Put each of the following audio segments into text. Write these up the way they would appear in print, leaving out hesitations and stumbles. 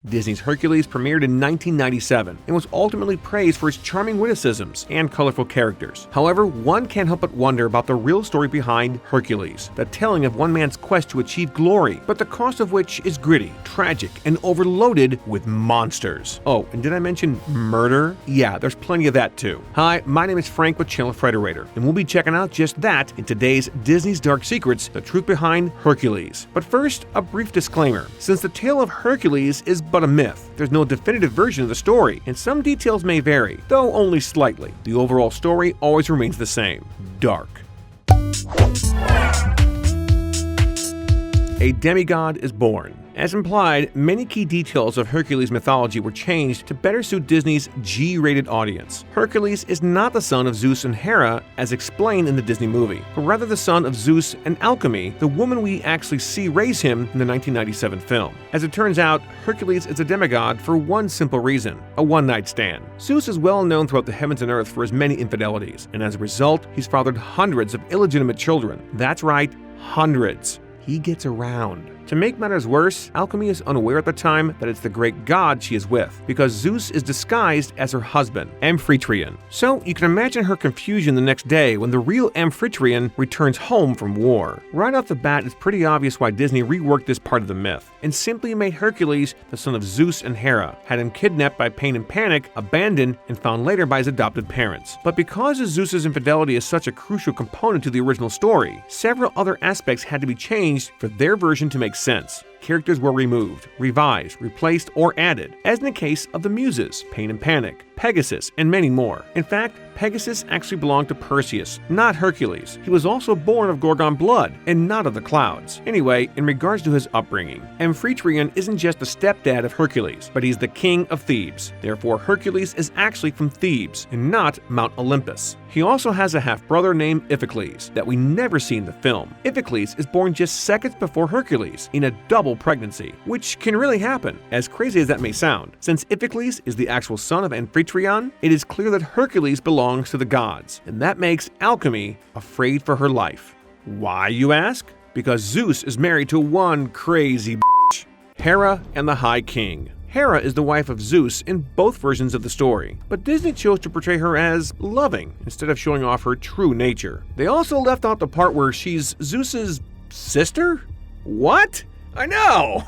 Disney's Hercules premiered in 1997 and was ultimately praised for its charming witticisms and colorful characters. However, one can't help but wonder about the real story behind Hercules, the telling of one man's quest to achieve glory, but the cost of which is gritty, tragic, and overloaded with monsters. Oh, and did I mention murder? Yeah, there's plenty of that too. Hi, my name is Frank with channel Frederator, and we'll be checking out just that in today's Disney's Dark Secrets, the truth behind Hercules. But first, a brief disclaimer. Since the tale of Hercules is but a myth, there's no definitive version of the story, and some details may vary, though only slightly. The overall story always remains the same: dark. A demigod is born. As implied, many key details of Hercules' mythology were changed to better suit Disney's G-rated audience. Hercules is not the son of Zeus and Hera, as explained in the Disney movie, but rather the son of Zeus and Alchemy, the woman we actually see raise him in the 1997 film. As it turns out, Hercules is a demigod for one simple reason: a one-night stand. Zeus is well known throughout the heavens and earth for his many infidelities, and as a result, he's fathered hundreds of illegitimate children. That's right, hundreds. He gets around. To make matters worse, Alchemy is unaware at the time that it's the great god she is with, because Zeus is disguised as her husband, Amphitryon. So you can imagine her confusion the next day when the real Amphitryon returns home from war. Right off the bat, it's pretty obvious why Disney reworked this part of the myth, and simply made Hercules the son of Zeus and Hera, had him kidnapped by Pain and Panic, abandoned, and found later by his adopted parents. But because Zeus's infidelity is such a crucial component to the original story, several other aspects had to be changed for their version to make sense. Characters were removed, revised, replaced, or added, as in the case of the Muses, Pain and Panic, Pegasus, and many more. In fact, Pegasus actually belonged to Perseus, not Hercules. He was also born of Gorgon blood, and not of the clouds. Anyway, in regards to his upbringing, Amphitryon isn't just the stepdad of Hercules, but he's the king of Thebes. Therefore, Hercules is actually from Thebes, and not Mount Olympus. He also has a half-brother named Iphicles that we never see in the film. Iphicles is born just seconds before Hercules, in a double pregnancy, which can really happen, as crazy as that may sound. Since Iphicles is the actual son of Amphitryon, it is clear that Hercules belongs to the gods, and that makes Alchemy afraid for her life. Why, you ask? Because Zeus is married to one crazy bitch, Hera and the High King. Hera is the wife of Zeus in both versions of the story, but Disney chose to portray her as loving instead of showing off her true nature. They also left out the part where she's Zeus's sister? What? I know!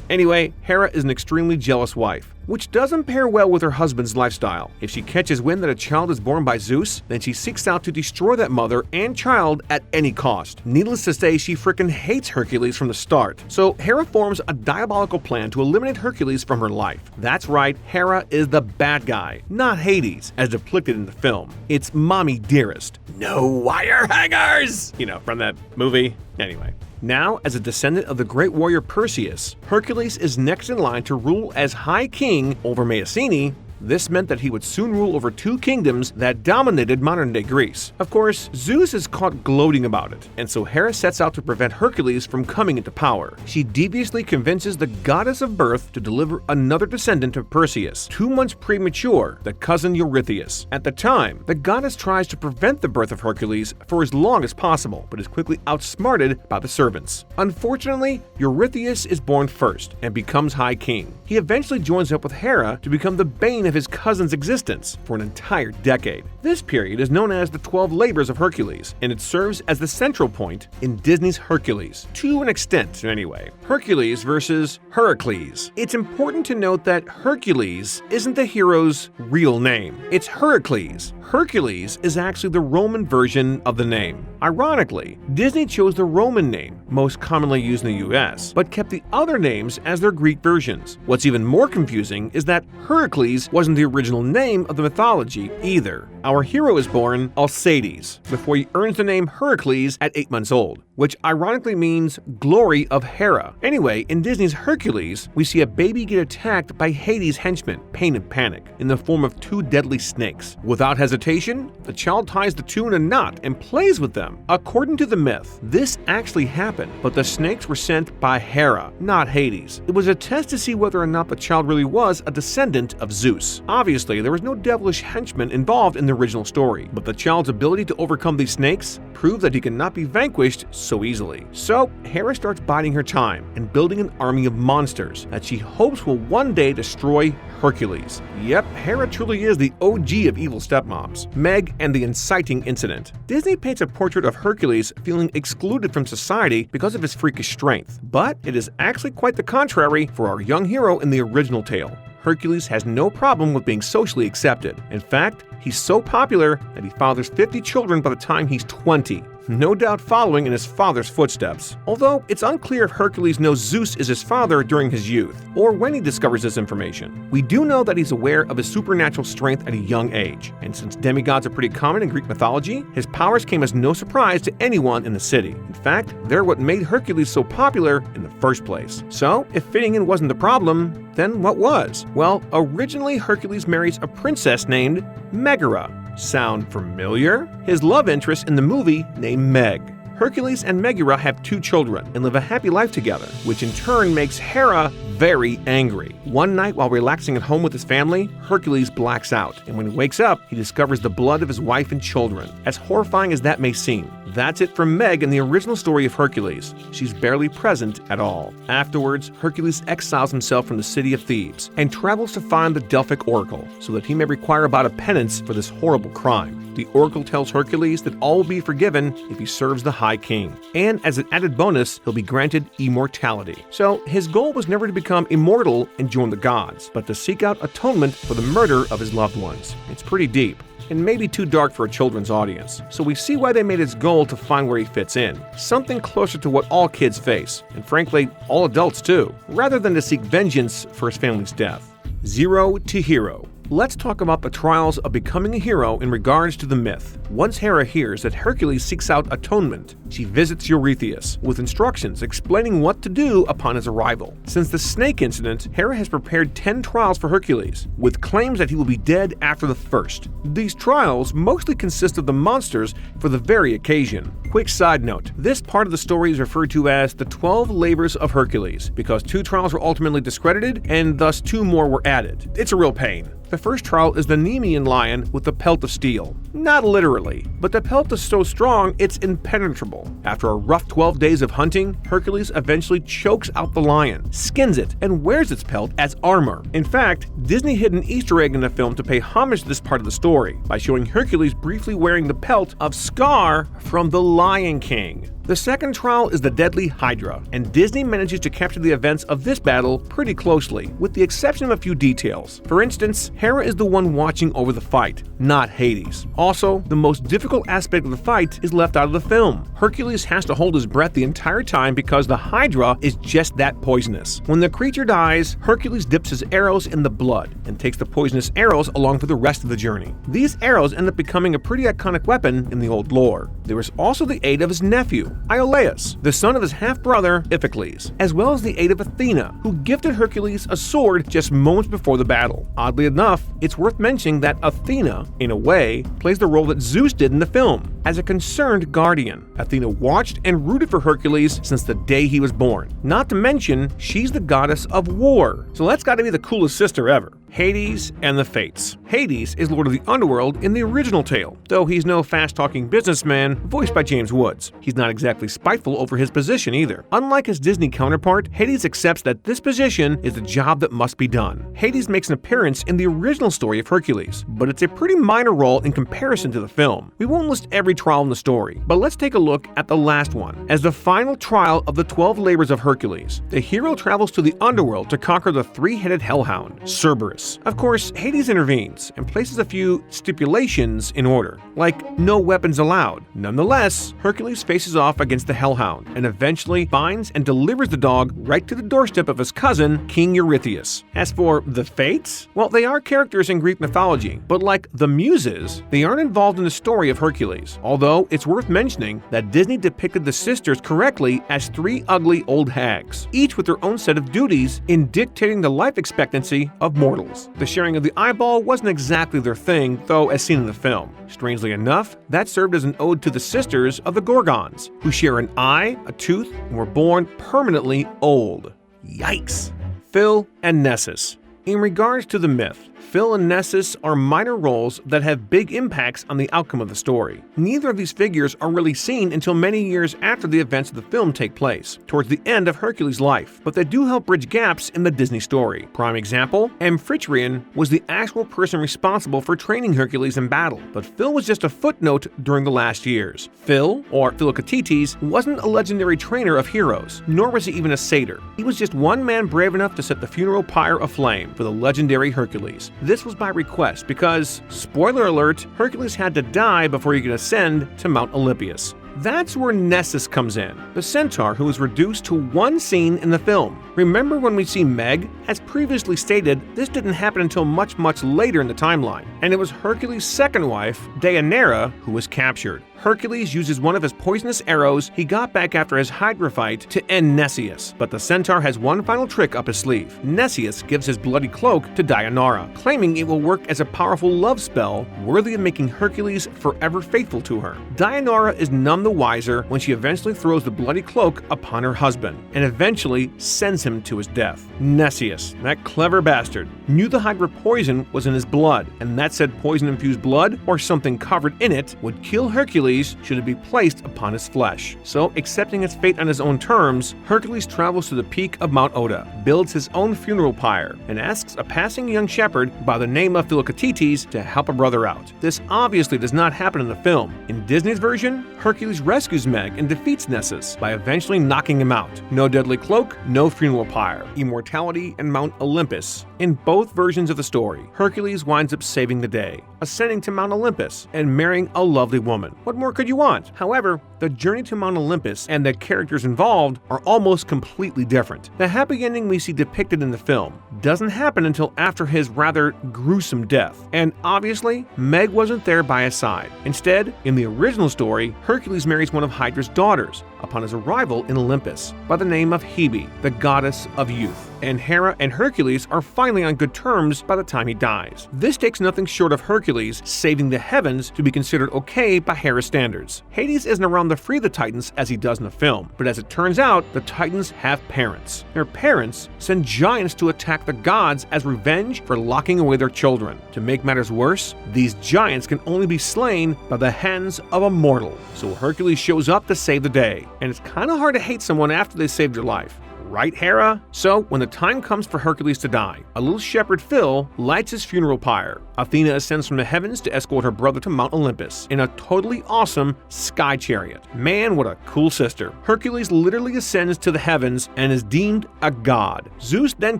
Anyway, Hera is an extremely jealous wife, which doesn't pair well with her husband's lifestyle. If she catches wind that a child is born by Zeus, then she seeks out to destroy that mother and child at any cost. Needless to say, she frickin' hates Hercules from the start. So Hera forms a diabolical plan to eliminate Hercules from her life. That's right, Hera is the bad guy, not Hades, as depicted in the film. It's mommy dearest. No wire hangers! You know, from that movie. Anyway. Now, as a descendant of the great warrior Perseus, Hercules is next in line to rule as High King over Mycenae. This meant that he would soon rule over two kingdoms that dominated modern-day Greece. Of course, Zeus is caught gloating about it, and so Hera sets out to prevent Hercules from coming into power. She deviously convinces the goddess of birth to deliver another descendant of Perseus, 2 months premature, the cousin Eurystheus. At the time, the goddess tries to prevent the birth of Hercules for as long as possible, but is quickly outsmarted by the servants. Unfortunately, Eurystheus is born first and becomes High King. He eventually joins up with Hera to become the bane of his cousin's existence for an entire decade. This period is known as the 12 Labors of Hercules, and it serves as the central point in Disney's Hercules, to an extent anyway. Hercules versus Heracles. It's important to note that Hercules isn't the hero's real name. It's Heracles. Hercules is actually the Roman version of the name. Ironically, Disney chose the Roman name, most commonly used in the US, but kept the other names as their Greek versions. What's even more confusing is that Heracles wasn't the original name of the mythology either. Our hero is born Alcides before he earns the name Heracles at 8 months old, which ironically means glory of Hera. Anyway, in Disney's Hercules, we see a baby get attacked by Hades' henchmen, Pain and Panic, in the form of 2 deadly snakes. Without hesitation, the child ties the 2 in a knot and plays with them. According to the myth, this actually happened, but the snakes were sent by Hera, not Hades. It was a test to see whether or not the child really was a descendant of Zeus. Zeus. Obviously, there was no devilish henchman involved in the original story, but the child's ability to overcome these snakes proved that he cannot be vanquished so easily. So, Hera starts biding her time and building an army of monsters that she hopes will one day destroy Hercules. Yep, Hera truly is the OG of evil stepmoms. Meg and the inciting incident. Disney paints a portrait of Hercules feeling excluded from society because of his freakish strength, but it is actually quite the contrary for our young hero in the original tale. Hercules has no problem with being socially accepted. In fact, he's so popular that he fathers 50 children by the time he's 20. No doubt following in his father's footsteps. Although it's unclear if Hercules knows Zeus is his father during his youth, or when he discovers this information. We do know that he's aware of his supernatural strength at a young age, and since demigods are pretty common in Greek mythology, his powers came as no surprise to anyone in the city. In fact, they're what made Hercules so popular in the first place. So, if fitting in wasn't the problem, then what was? Well, originally Hercules marries a princess named Megara. Sound familiar? His love interest in the movie named Meg. Hercules and Megara have 2 children and live a happy life together, which in turn makes Hera very angry. One night while relaxing at home with his family, Hercules blacks out, and when he wakes up, he discovers the blood of his wife and children. As horrifying as that may seem, that's it for Meg in the original story of Hercules. She's barely present at all. Afterwards, Hercules exiles himself from the city of Thebes and travels to find the Delphic Oracle so that he may require about a penance for this horrible crime. The Oracle tells Hercules that all will be forgiven if he serves the High King, and as an added bonus, he'll be granted immortality. So his goal was never to become immortal and join the gods, but to seek out atonement for the murder of his loved ones. It's pretty deep, and maybe too dark for a children's audience, so we see why they made his goal to find where he fits in. Something closer to what all kids face, and frankly, all adults too, rather than to seek vengeance for his family's death. Zero to hero. Let's talk about the trials of becoming a hero in regards to the myth. Once Hera hears that Hercules seeks out atonement, she visits Eurystheus with instructions explaining what to do upon his arrival. Since the snake incident, Hera has prepared 10 trials for Hercules, with claims that he will be dead after the first. These trials mostly consist of the monsters for the very occasion. Quick side note, this part of the story is referred to as the 12 labors of Hercules, because 2 trials were ultimately discredited and thus 2 more were added. It's a real pain. The first trial is the Nemean lion with the pelt of steel. Not literally, but the pelt is so strong it's impenetrable. After a rough 12 days of hunting, Hercules eventually chokes out the lion, skins it, and wears its pelt as armor. In fact, Disney hid an Easter egg in the film to pay homage to this part of the story by showing Hercules briefly wearing the pelt of Scar from The Lion King. The second trial is the deadly Hydra, and Disney manages to capture the events of this battle pretty closely, with the exception of a few details. For instance, Hera is the one watching over the fight, not Hades. Also, the most difficult aspect of the fight is left out of the film. Hercules has to hold his breath the entire time because the Hydra is just that poisonous. When the creature dies, Hercules dips his arrows in the blood and takes the poisonous arrows along for the rest of the journey. These arrows end up becoming a pretty iconic weapon in the old lore. There is also the aid of his nephew, Iolaus, the son of his half-brother Iphicles, as well as the aid of Athena, who gifted Hercules a sword just moments before the battle. Oddly enough, it's worth mentioning that Athena, in a way, plays the role that Zeus did in the film, as a concerned guardian. Athena watched and rooted for Hercules since the day he was born. Not to mention, she's the goddess of war, so that's gotta be the coolest sister ever. Hades and the Fates. Hades is Lord of the Underworld in the original tale, though he's no fast-talking businessman voiced by James Woods. He's not exactly spiteful over his position either. Unlike his Disney counterpart, Hades accepts that this position is the job that must be done. Hades makes an appearance in the original story of Hercules, but it's a pretty minor role in comparison to the film. We won't list every trial in the story, but let's take a look at the last one. As the final trial of the 12 labors of Hercules, the hero travels to the underworld to conquer the 3-headed hellhound, Cerberus. Of course, Hades intervenes and places a few stipulations in order, like no weapons allowed. Nonetheless, Hercules faces off against the hellhound and eventually finds and delivers the dog right to the doorstep of his cousin, King Eurystheus. As for the Fates, well, they are characters in Greek mythology, but like the Muses, they aren't involved in the story of Hercules. Although it's worth mentioning that Disney depicted the sisters correctly as 3 ugly old hags, each with their own set of duties in dictating the life expectancy of mortals. The sharing of the eyeball wasn't exactly their thing, though as seen in the film. Strangely enough, that served as an ode to the sisters of the Gorgons, who share an eye, a tooth, and were born permanently old. Yikes! Phil and Nessus. In regards to the myth, Phil and Nessus are minor roles that have big impacts on the outcome of the story. Neither of these figures are really seen until many years after the events of the film take place, towards the end of Hercules' life, but they do help bridge gaps in the Disney story. Prime example, Amphitryon was the actual person responsible for training Hercules in battle, but Phil was just a footnote during the last years. Phil, or Philoctetes, wasn't a legendary trainer of heroes, nor was he even a satyr. He was just one man brave enough to set the funeral pyre aflame for the legendary Hercules. This was by request because, spoiler alert, Hercules had to die before he could ascend to Mount Olympus. That's where Nessus comes in, the centaur who was reduced to one scene in the film. Remember when we see Meg? As previously stated, this didn't happen until much later in the timeline, and it was Hercules' second wife, Deianira, who was captured. Hercules uses one of his poisonous arrows he got back after his Hydra fight to end Nessus, but the centaur has one final trick up his sleeve. Nessus gives his bloody cloak to Deianira, claiming it will work as a powerful love spell worthy of making Hercules forever faithful to her. Deianira is none the wiser when she eventually throws the bloody cloak upon her husband, and eventually sends him to his death. Nessus, that clever bastard, knew the Hydra poison was in his blood, and that said poison-infused blood, or something covered in it, would kill Hercules should it be placed upon his flesh. So, accepting his fate on his own terms, Hercules travels to the peak of Mount Oda, builds his own funeral pyre, and asks a passing young shepherd by the name of Philoctetes to help a brother out. This obviously does not happen in the film. In Disney's version, Hercules rescues Meg and defeats Nessus by eventually knocking him out. No deadly cloak, no funeral pyre, Immortality, and Mount Olympus. In both versions of the story, Hercules winds up saving the day, ascending to Mount Olympus, and marrying a lovely woman. What more could you want? However, the journey to Mount Olympus and the characters involved are almost completely different. The happy ending we see depicted in the film doesn't happen until after his rather gruesome death, and obviously, Meg wasn't there by his side. Instead, in the original story, Hercules marries one of Hydra's daughters upon his arrival in Olympus by the name of Hebe, the goddess of youth, and Hera and Hercules are finally on good terms by the time he dies. This takes nothing short of Hercules saving the heavens to be considered okay by Hera's standards. Hades isn't around to free the Titans as he does in the film, but as it turns out, the Titans have parents. Their parents send giants to attack the gods as revenge for locking away their children. To make matters worse, these giants can only be slain by the hands of a mortal. So Hercules shows up to save the day, and it's kinda hard to hate someone after they saved your life. Right, Hera? So, when the time comes for Hercules to die, a little shepherd Phil lights his funeral pyre. Athena ascends from the heavens to escort her brother to Mount Olympus in a totally awesome sky chariot. Man, what a cool sister. Hercules literally ascends to the heavens and is deemed a god. Zeus then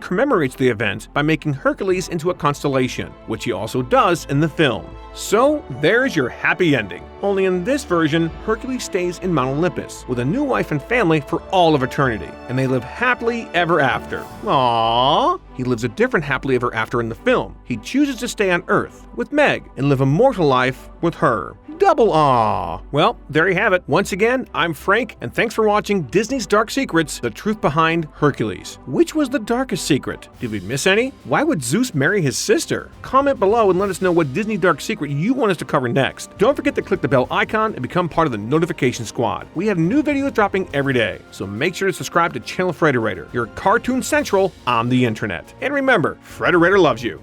commemorates the event by making Hercules into a constellation, which he also does in the film. So, there's your happy ending. Only in this version, Hercules stays in Mount Olympus with a new wife and family for all of eternity, and they live happily ever after. Aww. He lives a different happily ever after in the film. He chooses to stay on Earth with Meg and live a mortal life with her. Double aww. Well, there you have it. Once again, I'm Frank, and thanks for watching Disney's Dark Secrets, the truth behind Hercules. Which was the darkest secret? Did we miss any? Why would Zeus marry his sister? Comment below and let us know what Disney Dark Secret you want us to cover next. Don't forget to click the bell icon and become part of the notification squad. We have new videos dropping every day, so make sure to subscribe to channel Frederator, your cartoon central on the internet. And remember, Frederator loves you.